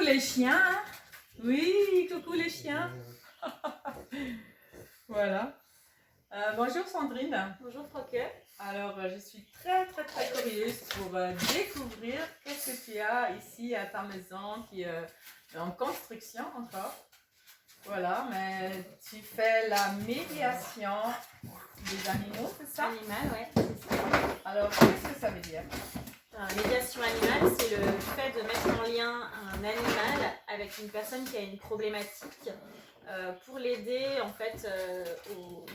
les chiens. Oui, coucou les chiens. Voilà. Bonjour Sandrine. Bonjour Frauke. Alors, je suis très curieuse pour découvrir qu'est-ce que tu as ici à ta maison qui est en construction encore. Voilà, mais tu fais la médiation des animaux, c'est ça? Animal, ouais, c'est ça. Alors, qu'est-ce que ça veut dire? Médiation animale, c'est le fait de mettre en lien un animal avec une personne qui a une problématique pour l'aider en fait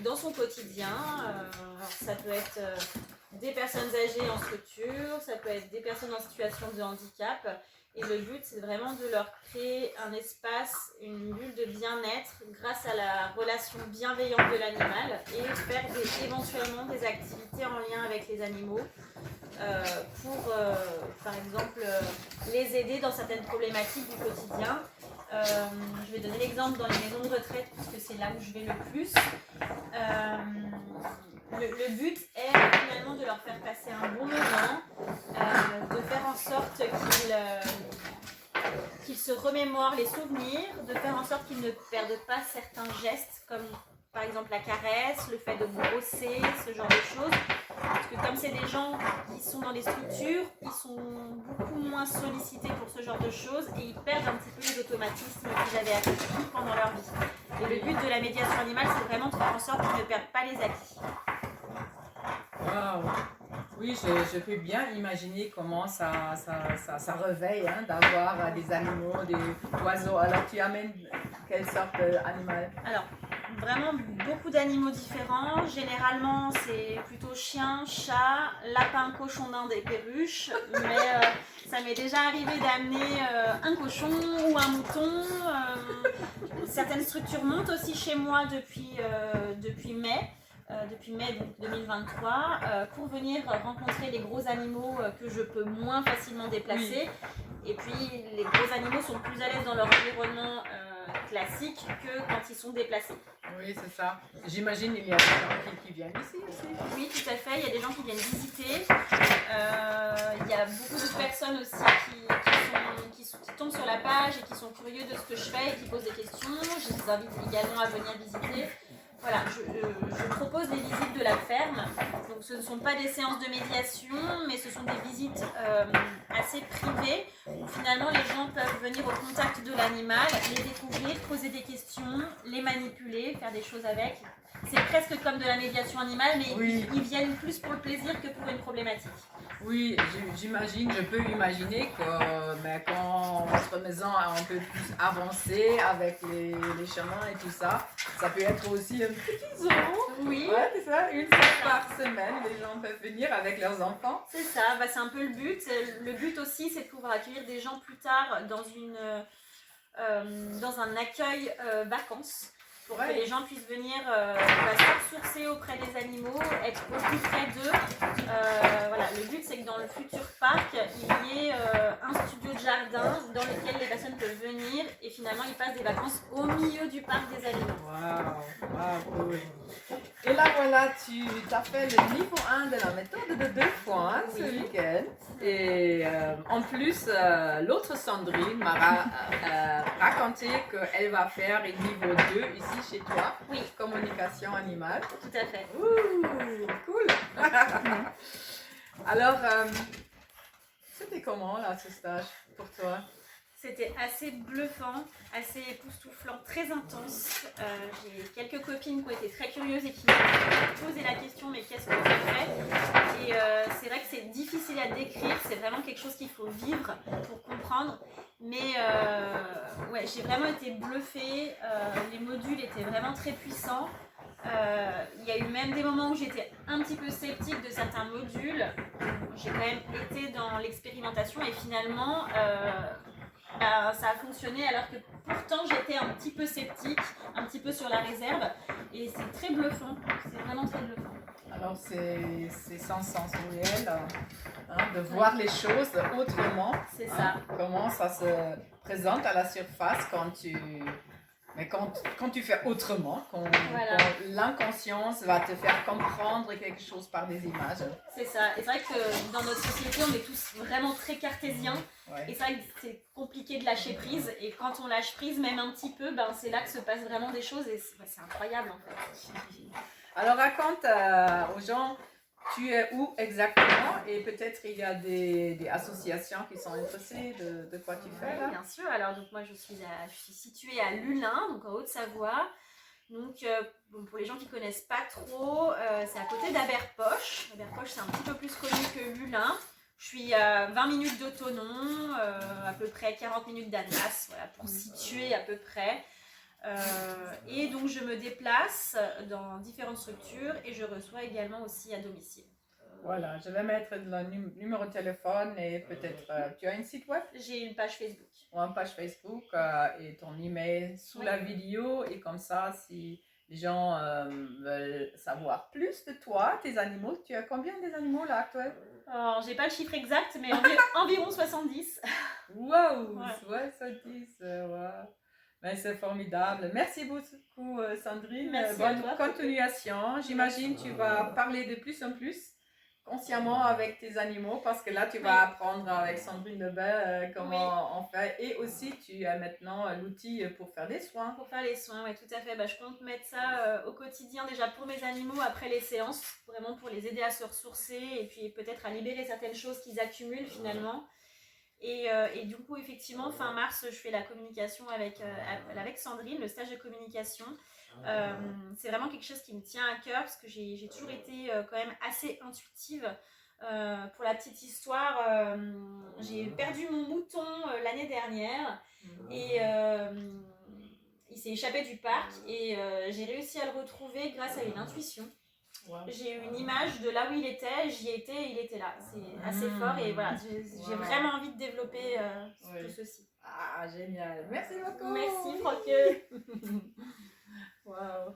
dans son quotidien. Alors, ça peut être des personnes âgées en structure, ça peut être des personnes en situation de handicap. Et le but, c'est vraiment de leur créer un espace, une bulle de bien-être grâce à la relation bienveillante de l'animal et faire éventuellement des activités en lien avec les animaux pour, par exemple, les aider dans certaines problématiques du quotidien. Je vais donner l'exemple dans les maisons de retraite puisque c'est là où je vais le plus. Le but est finalement de leur faire passer un bon moment, de faire en sorte qu'ils se remémorent les souvenirs, de faire en sorte qu'ils ne perdent pas certains gestes comme par exemple la caresse, le fait de brosser, ce genre de choses. Parce que comme c'est des gens qui sont dans les structures, ils sont beaucoup moins sollicités pour ce genre de choses et ils perdent un petit peu les automatismes qu'ils avaient acquis pendant leur vie. Et le but de la médiation animale, c'est vraiment de faire en sorte qu'ils ne perdent pas les acquis. Wow. Oui, je peux bien imaginer comment ça réveille d'avoir des animaux, des oiseaux. Alors, tu amènes quelle sorte d'animal? Alors, vraiment beaucoup d'animaux différents. Généralement, c'est plutôt chien, chat, lapin, cochon d'Inde et perruche. Mais ça m'est déjà arrivé d'amener un cochon ou un mouton. Certaines structures montent aussi chez moi depuis mai. Depuis mai 2023 pour venir rencontrer les gros animaux que je peux moins facilement déplacer. Oui. Et puis les gros animaux sont plus à l'aise dans leur environnement classique que quand ils sont déplacés. Oui, c'est ça. J'imagine qu'il y a des gens qui viennent ici aussi. Oui, tout à fait. Il y a des gens qui viennent visiter. Il y a beaucoup de personnes aussi qui tombent sur la page et qui sont curieux de ce que je fais et qui posent des questions. Je les invite également à venir visiter. Voilà, je propose des visites de la ferme. Donc ce ne sont pas des séances de médiation, mais ce sont des visites assez privées où finalement les gens peuvent venir au contact de l'animal, les découvrir, poser des questions, les manipuler, faire des choses avec. C'est presque comme de la médiation animale, mais oui. Ils viennent plus pour le plaisir que pour une problématique. Oui, je peux imaginer que quand notre maison est un peu plus avancée avec les chemins et tout ça, ça peut être aussi un petit zoo. Oui. Ouais, c'est ça, une fois par semaine, les gens peuvent venir avec leurs enfants. C'est ça, c'est un peu le but. Le but aussi, c'est de pouvoir accueillir des gens plus tard dans un accueil vacances. Pour que les gens puissent venir se ressourcer auprès des animaux, être au plus près d'eux. Voilà, le but c'est que dans le futur parc, il y ait un studio de jardin dans lequel les personnes peuvent venir et finalement ils passent des vacances au milieu du parc des animaux. Waouh, cool. Et là voilà, tu as fait le niveau 1 de la méthode de 2 points ce week-end. Et en plus, l'autre Sandrine m'a raconté qu'elle va faire le niveau 2 ici chez toi. Oui. Communication animale. Tout à fait. Ouh, cool. Alors, c'était comment là ce stage pour toi? C'était assez bluffant, assez époustouflant, très intense. J'ai quelques copines qui ont été très curieuses et qui m'ont posé la question mais qu'est-ce que tu fais? Et c'est vrai que c'est difficile à décrire, c'est vraiment quelque chose qu'il faut vivre pour comprendre. Mais ouais, j'ai vraiment été bluffée, les modules étaient vraiment très puissants. Il y a eu même des moments où j'étais un petit peu sceptique de certains modules. J'ai quand même été dans l'expérimentation et finalement ça a fonctionné alors que pourtant j'étais un petit peu sceptique, un petit peu sur la réserve et c'est très bluffant, c'est vraiment très bluffant. Alors c'est sensoriel de voir les choses autrement. C'est ça. Comment ça se présente à la surface quand tu Mais quand tu fais autrement, Voilà. quand l'inconscience va te faire comprendre quelque chose par des images. C'est ça. Et c'est vrai que dans notre société, on est tous vraiment très cartésiens. Ouais. Et c'est vrai que c'est compliqué de lâcher prise. Et quand on lâche prise, même un petit peu, ben, c'est là que se passent vraiment des choses. Et c'est incroyable en fait. Alors raconte aux gens, tu es où exactement? Et peut-être il y a des associations qui sont intéressées de quoi tu fais là. Bien sûr. Alors donc moi je suis située à Lulin, donc en Haute-Savoie. Donc bon, pour les gens qui connaissent pas trop, c'est à côté d'Aberpoche. Aberpoche c'est un petit peu plus connu que Lulin. Je suis à 20 minutes d'Autonon, à peu près 40 minutes d'Annemasse, voilà, pour situer à peu près. Et donc je me déplace dans différentes structures et je reçois également aussi à domicile. Voilà, je vais mettre le numéro de téléphone et peut-être tu as un site web? J'ai une page Facebook. Ou une page Facebook et ton email sous la vidéo, et comme ça, si les gens veulent savoir plus de toi, tes animaux, tu as combien des animaux là actuels? Alors, j'ai pas le chiffre exact, mais environ 70. Waouh, Ouais. 70, wow. Mais c'est formidable. Merci beaucoup Sandrine. Merci à Bonne toi. continuation. J'imagine tu vas parler de plus en plus consciemment avec tes animaux, parce que là tu vas apprendre avec Sandrine Lebel comment on fait, et aussi tu as maintenant l'outil pour faire des soins. Pour faire les soins, oui, tout à fait. Bah, je compte mettre ça au quotidien déjà pour mes animaux après les séances, vraiment pour les aider à se ressourcer et puis peut-être à libérer certaines choses qu'ils accumulent finalement. Et du coup, effectivement, fin mars, je fais la communication avec Sandrine, le stage de communication. C'est vraiment quelque chose qui me tient à cœur parce que j'ai toujours été quand même assez intuitive. Pour la petite histoire, j'ai perdu mon mouton l'année dernière et il s'est échappé du parc et j'ai réussi à le retrouver grâce à une intuition. Wow. J'ai eu une image de là où il était, j'y étais, il était là. C'est assez fort et voilà, j'ai vraiment envie de développer tout ceci. Ah, génial. Merci beaucoup. Merci, Franck. Wow.